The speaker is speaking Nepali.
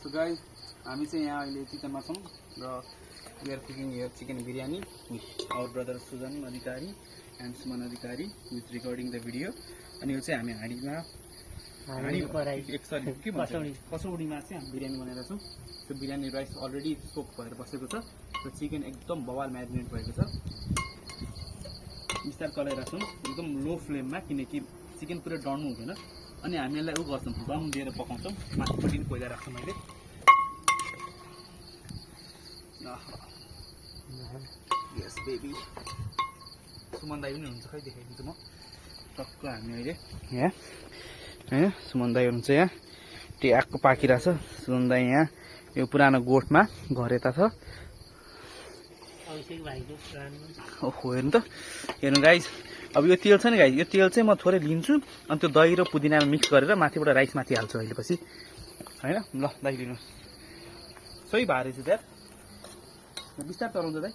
So guys, हामी चाहिँ यहाँ अहिले किचनमा छौँ र we are cooking here chicken biryani with our brother Sujan Adhikari and Suman Adhikari who is recording the video. अनि यो चाहिँ हामी हाँडीमा कसौडीमा चाहिँ हामी बिरयानी बनाएर छौँ. त्यो बिरयानी राइस अलरेडी सोक भएर बसेको छ र चिकन एकदम बवाल म्यारिनेट भएको छ. बिस्तार चलाइरहेको छौँ एकदम लो फ्लेममा किनकि चिकन पुरै डढ्नु हुँदैन. अनि हामी यसलाई उ गर्छौँ दम दिएर पकाउँछौँ. माथिपट्टि कोइला राख्छौँ मैले. यस बेबी सुमन दाई पनि हुन्छ खै देखाइदिन्छु म टक्क हामी अहिले यहाँ हैन सुमन दाई हुनुहुन्छ यहाँ ट्याक्क पाकिरहेछ. सुमन दाई यहाँ यो पुरानो गोठमा घर यता छ. ओहो हेर्नु त हेर्नु गाइस. अब यो तेल छ नि गाइस यो तेल चाहिँ म थोरै लिन्छु अनि त्यो दही र पुदिनामा मिक्स गरेर माथिबाट राइस माथि हाल्छु अहिले पछि हैन. ल दाइ लिनुहोस् सही भए रहेछ त्यहाँ बिस्तार चलाउँछ दाइ.